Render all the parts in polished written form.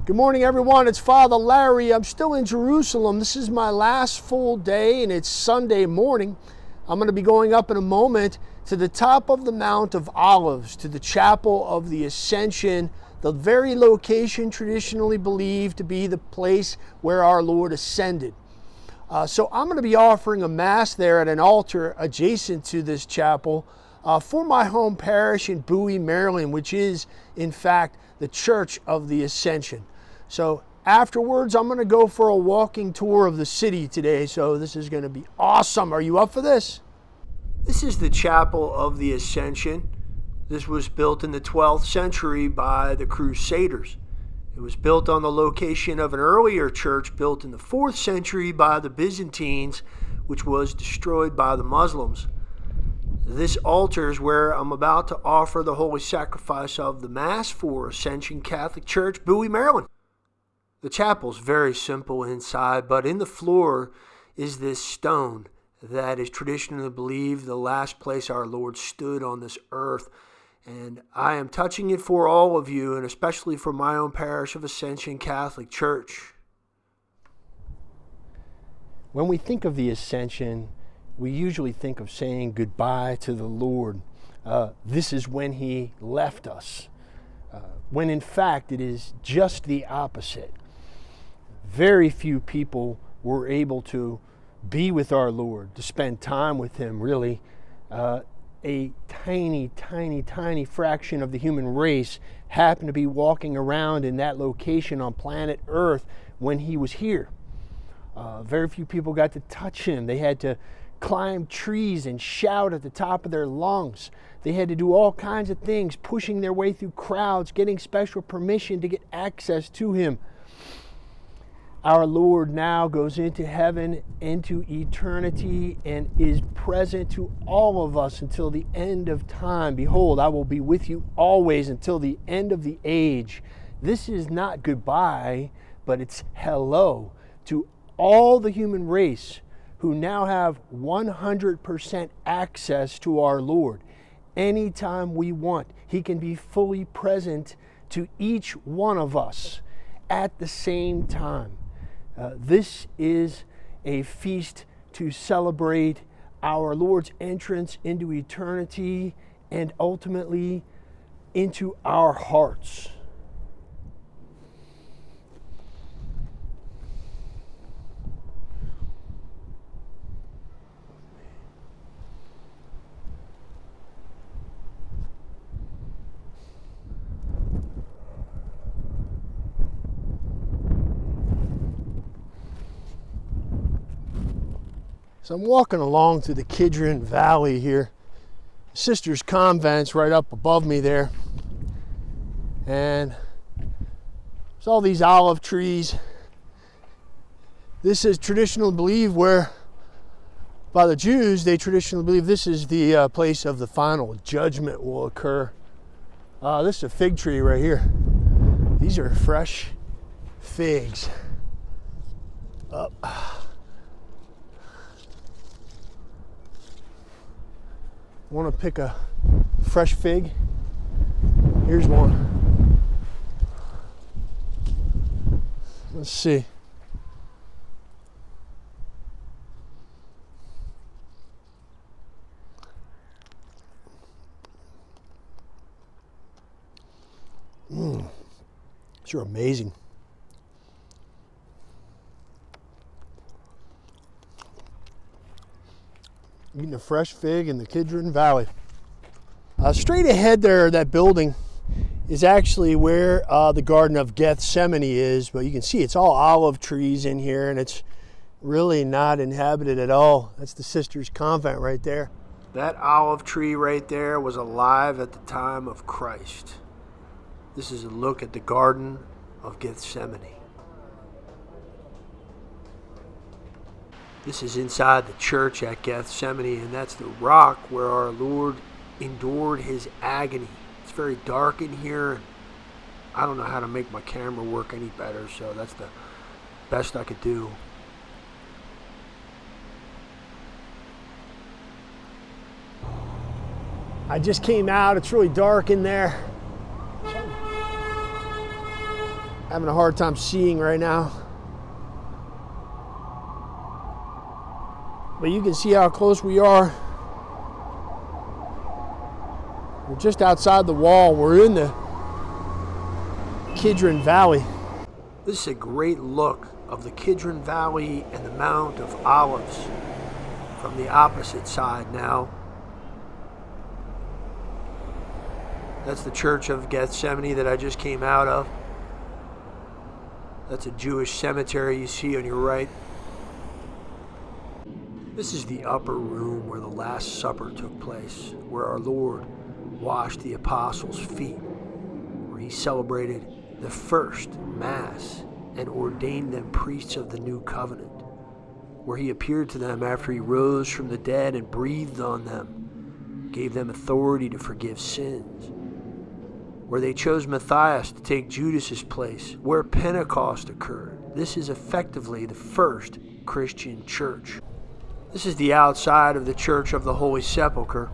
Good morning, everyone. It's Father Larry. I'm still in Jerusalem. This is my last full day, and it's Sunday morning. I'm going to be going up in a moment to the top of the Mount of Olives, to the Chapel of the Ascension, the very location traditionally believed to be the place where our Lord ascended. So I'm going to be offering a Mass there at an altar adjacent to this chapel for my home parish in Bowie, Maryland, which is, in fact, the Church of the Ascension. So afterwards, I'm going to go for a walking tour of the city today, so this is going to be awesome. Are you up for this? This is the Chapel of the Ascension. This was built in the 12th century by the Crusaders. It was built on the location of an earlier church built in the 4th century by the Byzantines, which was destroyed by the Muslims. This altar is where I'm about to offer the Holy Sacrifice of the Mass for Ascension Catholic Church, Bowie, Maryland. The chapel's very simple inside, but in the floor is this stone that is traditionally believed the last place our Lord stood on this earth. And I am touching it for all of you, and especially for my own parish of Ascension Catholic Church. When we think of the Ascension, we usually think of saying goodbye to the Lord. This is when He left us, when in fact it is just the opposite. Very few people were able to be with our Lord, to spend time with Him, really. A tiny fraction of the human race happened to be walking around in that location on planet Earth when He was here. Very few people got to touch Him. They had to climb trees and shout at the top of their lungs. They had to do all kinds of things, pushing their way through crowds, getting special permission to get access to Him. Our Lord now goes into heaven, into eternity, and is present to all of us until the end of time. Behold, I will be with you always until the end of the age. This is not goodbye, but it's hello to all the human race who now have 100% access to our Lord. Anytime we want, He can be fully present to each one of us at the same time. This is a feast to celebrate our Lord's entrance into eternity and ultimately into our hearts. So I'm walking along through the Kidron Valley here. Sisters Convent's right up above me there. And there's all these olive trees. This is traditionally believed where, by the Jews, they traditionally believe this is the place of the final judgment will occur. This is a fig tree right here. These are fresh figs. Want to pick a fresh fig? Here's one. Let's see. These are amazing. Eating a fresh fig in the Kidron Valley. Straight ahead there, that building is actually where the Garden of Gethsemane is, but you can see it's all olive trees in here, and it's really not inhabited at all. That's the Sisters Convent right there. That olive tree right there was alive at the time of Christ. This is a look at the Garden of Gethsemane. This is inside the church at Gethsemane, and that's the rock where our Lord endured His agony. It's very dark in here, and I don't know how to make my camera work any better, so that's the best I could do. I just came out. It's really dark in there. Having a hard time seeing right now. But you can see how close we are. We're just outside the wall. We're in the Kidron Valley. This is a great look of the Kidron Valley and the Mount of Olives from the opposite side now. That's the Church of Gethsemane that I just came out of. That's a Jewish cemetery you see on your right. This is the upper room where the Last Supper took place, where our Lord washed the apostles' feet, where he celebrated the first Mass and ordained them priests of the new covenant, where he appeared to them after he rose from the dead and breathed on them, gave them authority to forgive sins, where they chose Matthias to take Judas's place, where Pentecost occurred. This is effectively the first Christian church. This is the outside of the Church of the Holy Sepulchre.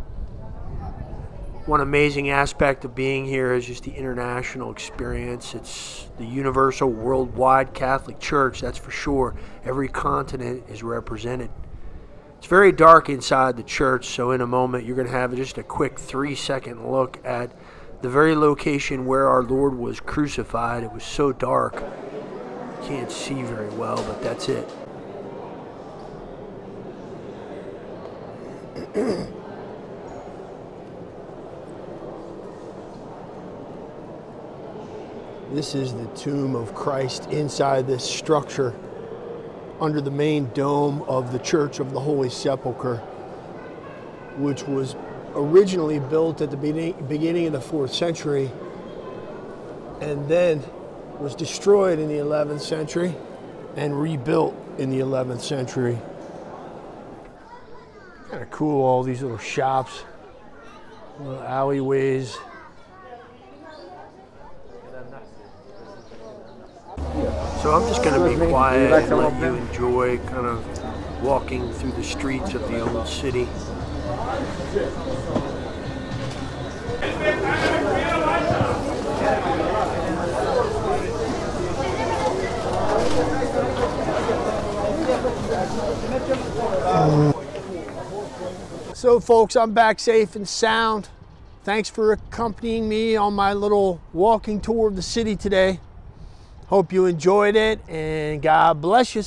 One amazing aspect of being here is just the international experience. It's the universal, worldwide Catholic Church, that's for sure. Every continent is represented. It's very dark inside the church, so in a moment you're going to have just a quick 3-second look at the very location where our Lord was crucified. It was so dark, you can't see very well, but that's it. This is the tomb of Christ inside this structure under the main dome of the Church of the Holy Sepulchre, which was originally built at the beginning of the 4th century and then was destroyed in the 11th century and rebuilt in the 11th century. Kind of cool, all these little shops, little alleyways. So I'm just going to be quiet and let you enjoy kind of walking through the streets of the old city. So folks, I'm back safe and sound. Thanks for accompanying me on my little walking tour of the city today. Hope you enjoyed it, and God bless you.